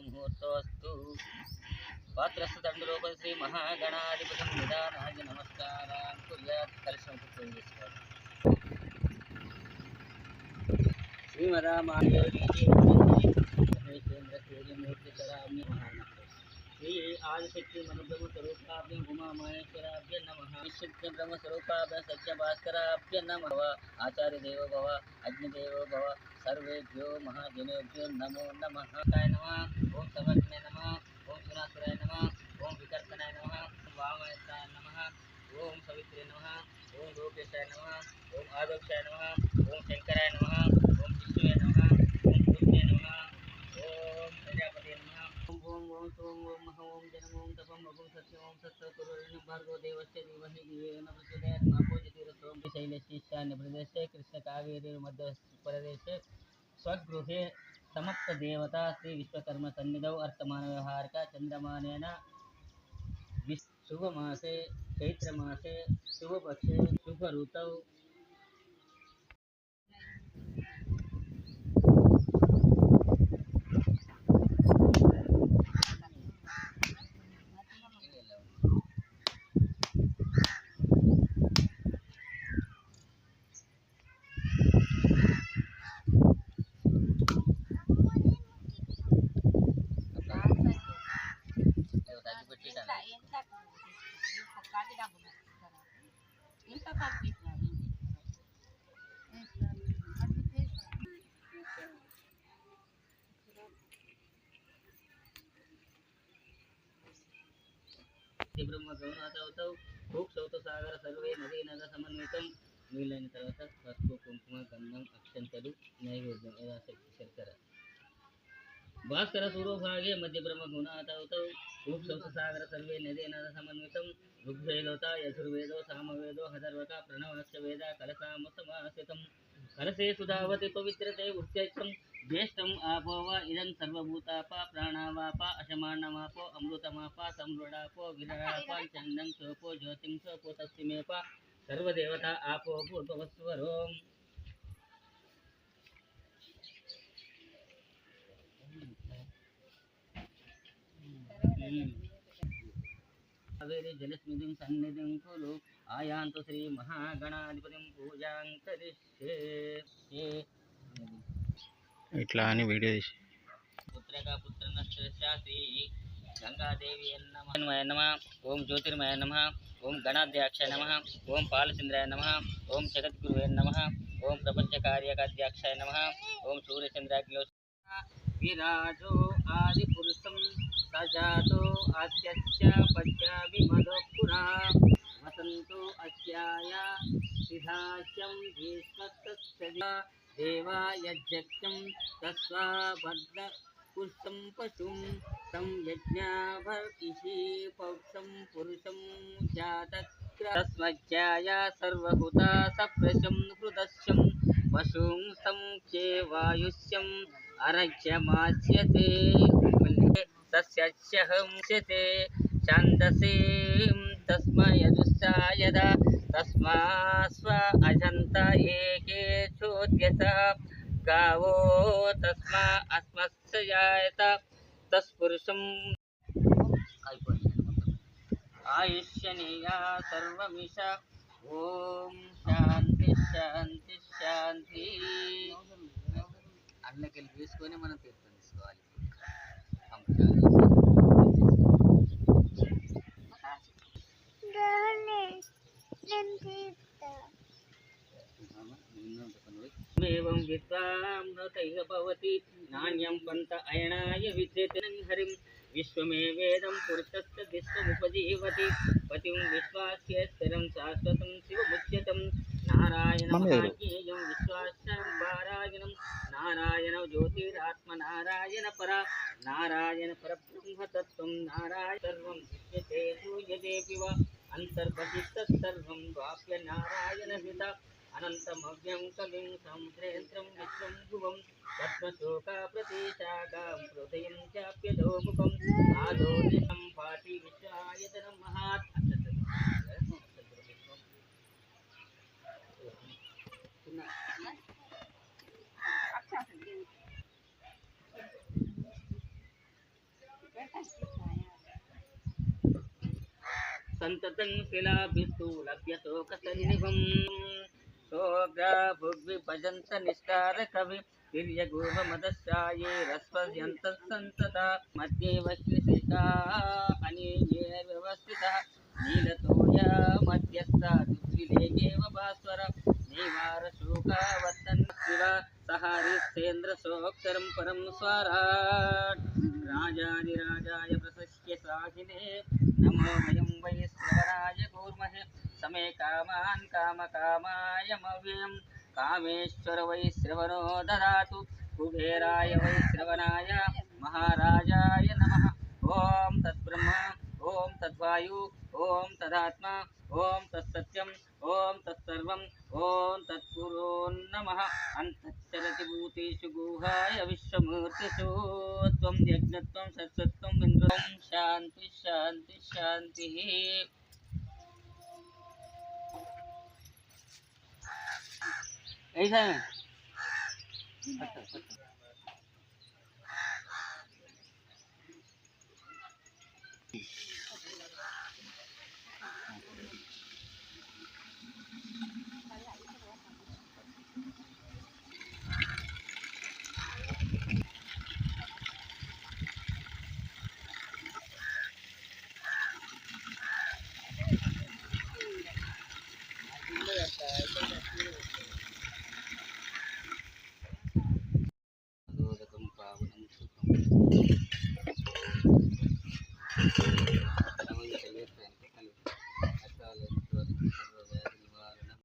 मुहूर्तस्तु पात्रस्य दण्डरूपं श्री महागणाधिपतिं निदानाय नमस्कारान् कुर्यात् कलशं श्री आदिशक्ति मनोब्रह्म स्वरूपाभ्यं उमा महेश्वराभ्य नमः निश्चित ब्रह्म स्वरूपाभ्य सत्य भास्कराभ्य नमः आचार्य देवो भव अग्निदेवो भव सर्वेभ्यो महाजनेभ्यो नमो नमः काय नमः ओम सर्वज्ञाय नमः ओम सुरासुराय नमः ओम विकर्तनाय नमः वामयत्राय नमः ओम सवित्रे नमः ओम लोकेशाय नमः ओम आदोक्षाय नमः ओम शंकराय नमः ओम विष्णुवे नमः ओम कृष्णे नमः ओम प्रजापते नमः ओम ओम ओम सोम ओम मह ओम जनम ओम तपम ओम सत्यम ओम सत्सकुरुर्न भर्गो देवस्य धीमहि धियो न प्रचोदयात् मा पूजतीरथोम शैलशिष्यान्य प्रदेशे कृष्णकावेरी मध्य प्रदेशे स्वगृहे समस्त देवता श्री विश्वकर्म सन्निधौ अर्थमान व्यवहारिका चंद्रमानेन शुभ मासे चैत्र मासे शुभ पक्षे शुभ ऋतौ ब्रह्म गौनाथौ भूक् सौत सागर सर्वे नदी नद समन्वितं నీళ్ళైన తర్వాత పసుపు కుంకుమ గంధం అక్షంతలు నైవేద్యం యథాశక్తి శర్కర భాస్కర పూర్వభాగే మధ్య బ్రహ్మ గుణాతౌతౌ భూక్ సౌత సాగర సర్వే నదే నద సమన్వితం ఋగ్వేదోత యజుర్వేదో సామవేదో హదర్వక ప్రణవాక్ష వేద కలసామసమాసితం కలసే సుధావతి పవిత్రతే ఉత్యక్షం ज्येष्ठम आपोव इदं सर्वभूताप प्राणावाप अशमानमापो अमृतमाप संवृणापो विरराप चंदं सोपो ज्योतिं सोपो तस्मेप सर्वदेवता आपो भूर्भुवस्वरोम कावेरी जलस्मितिं सन्निधिं कुरु आयान्तु श्री महागणाधिपतिं पूजां करिष्ये इट्ला అని వీడియో తీసి पुत्रका पुत्रनश्रेष्ठा श्री गंगादेवी नमः ओम ज्योतिर्मय नमः ओम गणाध्यक्षाय नमः ओम पालचंद्राय नमः ओम जगद्गुरुवे नमः ओम प्रपंचकार्यकाध्यक्षाय नमः ओम सूर्यचंद्राग्निलो विराजो आदिपुरुषं सजातो आद्यश्च पद्याभिमदो पुरा वसन्तो अत्याया सिद्धास्यं भीष्मस्तस्य देवा यज्ञं तस्वा भद्र पुरुषं पशुं तं यज्ञाभर्तिषि पौषं पुरुषं जातक्र तस्मज्जाय सर्वभूता सप्रशं हृदस्यं पशुं सं चेवायुष्यम् अरज्यमास्यते तस्यहंस्यते छन्दसीं तस्मयजुस्सा यदा तस्मा स्व अजन्त एके चोद्यत गावो तस्मा अस्मस्य जायत तस्पुरुषं आयुष्यनीया सर्वमिष ओम शांति शांति शांति అన్నకెళ్ళి తీసుకొని మనం తీర్థం తీసుకోవాలి एवं विद्वांसतैः भवति नान्यं पन्थ अयनाय विद्यते हरिं विश्वमेवेदं पुरुषस्य विश्वमुपजीवति पतिं विश्वास्य स्थिरं शाश्वतं शिवमुच्यतं नारायणमहाज्ञेयं विश्वास्यं पारायणं नारायण ज्योतिरात्मनारायण परा नारायण परब्रह्म तत्त्वं नारायण सर्वं दृश्यते सूयते वा अन्तर्बहिस्तत्सर्वं वाप्य नारायणहिता अनन्तमव्यं कविं समुद्रेन्द्रं विश्वं भुवं तत्त्वशोकाप्रतीशाखां हृदयं चाप्यधोमुखम् आदो निशं पाति विश्वायतनं महात् संततं शिलाभिस्तु लभ्यशोकसन्निभम् सोग्रा भुग्वि भजन्त निष्कार कवि तिर्यगोपमदशाये रस्वयन्तः सन्तता मध्ये वश्यशिखा अनीये व्यवस्थितः नीलतोया मध्यस्था दुर्विलेगेव भास्वर नीवारशोकावर्तन् शिव सहारिस्तेन्द्रसोऽक्षरं परं स्वराट् राजाधिराजाय प्रशस्य साहिने नमो वयं वै श्रवणाय कूर्महे समे कामान् कामकामायमव्ययं कामेश्वर वै श्रवणो ददातु कुबेराय वै श्रवणाय महाराजाय नमः ॐ तद्ब्रह्म ॐ तद्वायु ॐ तदात्मा ॐ तत्सत्यं ॐ तत्सर्वं ॐ तत्पुरो नमः अन्तश्चरति भूतेषु गुहाय विश्वमूर्तिषु त्वं यज्ञत्वं सत्सत्वं इन्द्रं शान्ति शान्ति शान्तिः ऐसा है